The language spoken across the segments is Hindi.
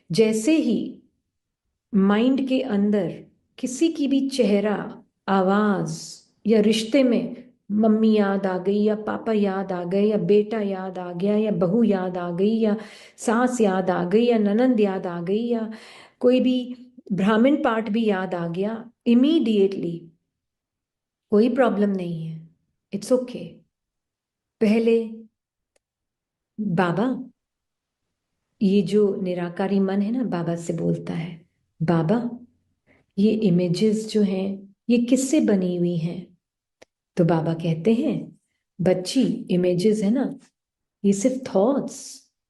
जैसे ही माइंड के अंदर किसी की भी चेहरा, आवाज या रिश्ते में मम्मी याद आ गई या पापा याद आ गए या बेटा याद आ गया या बहू याद आ गई या सास याद आ गई या ननंद याद आ गई या कोई भी ब्राह्मण पार्ट भी याद आ गया, इमीडिएटली कोई प्रॉब्लम नहीं है, इट्स ओके। पहले बाबा, ये जो निराकारी मन है ना, बाबा से बोलता है, बाबा ये इमेजेस जो हैं ये किससे बनी हुई हैं? तो बाबा कहते हैं, बच्ची इमेजेस है ना, ये सिर्फ थॉट्स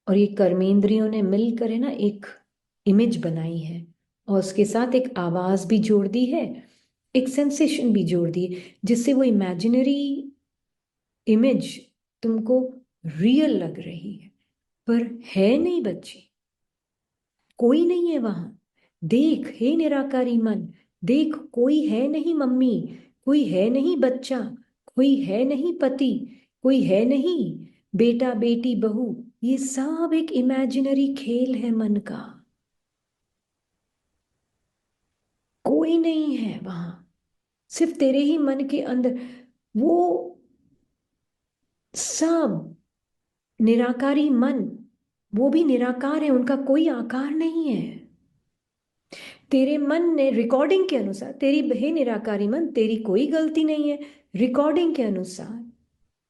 और ये कर्मेंद्रियों ने मिलकर है ना एक इमेज बनाई है, और उसके साथ एक आवाज भी जोड़ दी है, एक सेंसेशन भी जोड़ दी है, जिससे वो इमेजिनरी इमेज तुमको रियल लग रही है, पर है नहीं बच्ची, कोई नहीं है वहां। देख हे निराकारी मन, देख कोई है नहीं मम्मी, कोई है नहीं बच्चा, कोई है नहीं पति, कोई है नहीं बेटा बेटी बहू, ये सब एक इमेजिनरी खेल है मन का, कोई नहीं है वहां, सिर्फ तेरे ही मन के अंदर। वो सब निराकारी मन, वो भी निराकार है, उनका कोई आकार नहीं है। तेरे मन ने रिकॉर्डिंग के अनुसार, तेरी हे निराकारी मन, तेरी कोई गलती नहीं है, रिकॉर्डिंग के अनुसार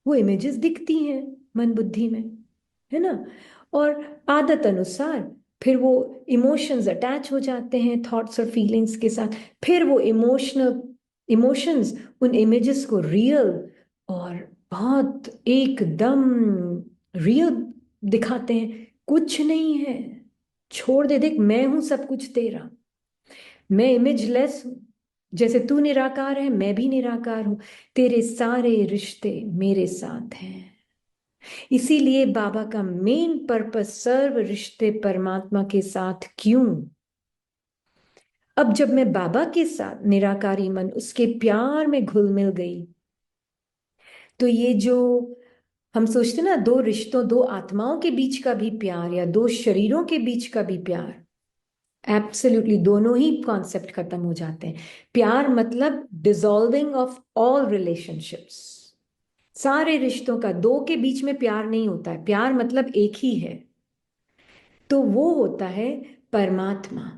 वो इमेजेस दिखती हैं मन बुद्धि में, है ना, और आदत अनुसार फिर वो इमोशंस अटैच हो जाते हैं थॉट्स और फीलिंग्स के साथ, फिर वो इमोशंस उन इमेजेस को रियल और बहुत एकदम रियल दिखाते हैं। कुछ नहीं है, छोड़ दे, देख मैं हूं सब कुछ तेरा, मैं इमेजलेस हूं, जैसे तू निराकार है मैं भी निराकार हूं, तेरे सारे रिश्ते मेरे साथ हैं। इसीलिए बाबा का मेन पर्पस सर्व रिश्ते परमात्मा के साथ क्यों। अब जब मैं बाबा के साथ निराकारी मन उसके प्यार में घुल मिल गई, तो ये जो हम सोचते ना दो रिश्तों, दो आत्माओं के बीच का भी प्यार या दो शरीरों के बीच का भी प्यार, एब्सोल्युटली दोनों ही कॉन्सेप्ट खत्म हो जाते हैं। प्यार मतलब डिसॉल्विंग ऑफ ऑल रिलेशनशिप्स, सारे रिश्तों का, दो के बीच में प्यार नहीं होता है, प्यार मतलब एक ही है, तो वो होता है परमात्मा।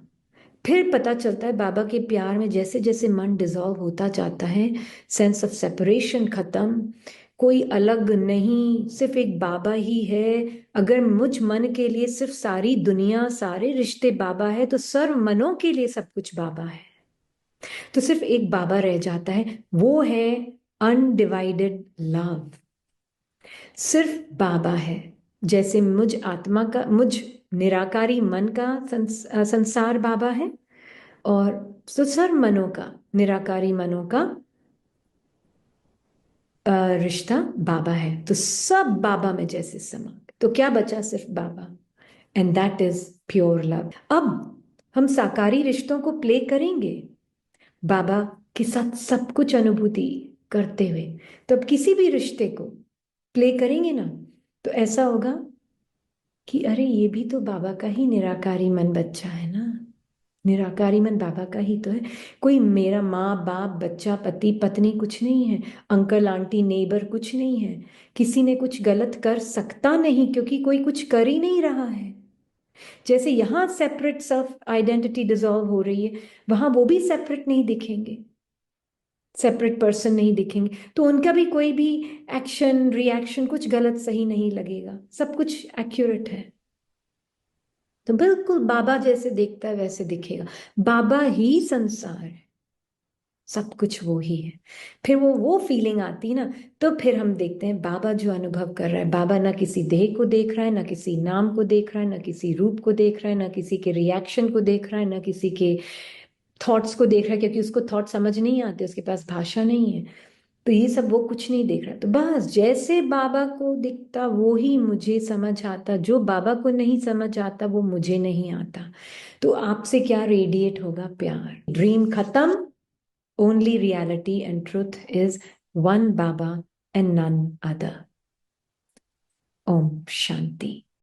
फिर पता चलता है बाबा के प्यार में जैसे जैसे मन डिसॉल्व होता जाता है, सेंस ऑफ सेपरेशन खत्म, कोई अलग नहीं, सिर्फ एक बाबा ही है। अगर मुझ मन के लिए सिर्फ सारी दुनिया सारे रिश्ते बाबा है, तो सर्व मनों के लिए सब कुछ बाबा है, तो सिर्फ एक बाबा रह जाता है, वो है अनडिवाइडेड लव। सिर्फ बाबा है, जैसे मुझ आत्मा का, मुझ निराकारी मन का संसार बाबा है, और तो सर्व मनों का, निराकारी मनों का रिश्ता बाबा है, तो सब बाबा में जैसे समा, तो क्या बचा, सिर्फ Baba, and that is pure love. अब हम साकारी रिश्तों को प्ले करेंगे बाबा के साथ सब कुछ अनुभूति करते हुए, तो अब किसी भी रिश्ते को प्ले करेंगे ना, तो ऐसा होगा कि अरे ये भी तो बाबा का ही निराकारी मन बच्चा है ना, निराकारी मन बाबा का ही तो है, कोई मेरा माँ बाप बच्चा पति पत्नी कुछ नहीं है, अंकल आंटी नेबर कुछ नहीं है, किसी ने कुछ गलत कर सकता नहीं क्योंकि कोई कुछ कर ही नहीं रहा है। जैसे यहाँ सेपरेट सेल्फ आइडेंटिटी डिसॉल्व हो रही है, वहां वो भी सेपरेट नहीं दिखेंगे, सेपरेट पर्सन नहीं दिखेंगे, तो उनका भी कोई भी एक्शन रिएक्शन कुछ गलत सही नहीं लगेगा, सब कुछ एक्यूरेट है, तो बिल्कुल बाबा जैसे देखता है वैसे दिखेगा। बाबा ही संसार है, सब कुछ वो ही है। फिर वो फीलिंग आती है ना, तो फिर हम देखते हैं बाबा जो अनुभव कर रहा है, बाबा ना किसी देह को देख रहा है, ना किसी नाम को देख रहा है, ना किसी रूप को देख रहा है, ना किसी के रिएक्शन को देख रहा है, ना किसी के थॉट्स को देख रहा है, क्योंकि उसको थॉट समझ नहीं आते, उसके पास भाषा नहीं है, तो ये सब वो कुछ नहीं देख रहा। तो बस जैसे बाबा को दिखता वो ही मुझे समझ आता, जो बाबा को नहीं समझ आता वो मुझे नहीं आता। तो आपसे क्या रेडिएट होगा, प्यार। ड्रीम खत्म, only reality and truth is one Baba and none other. ओम शांति।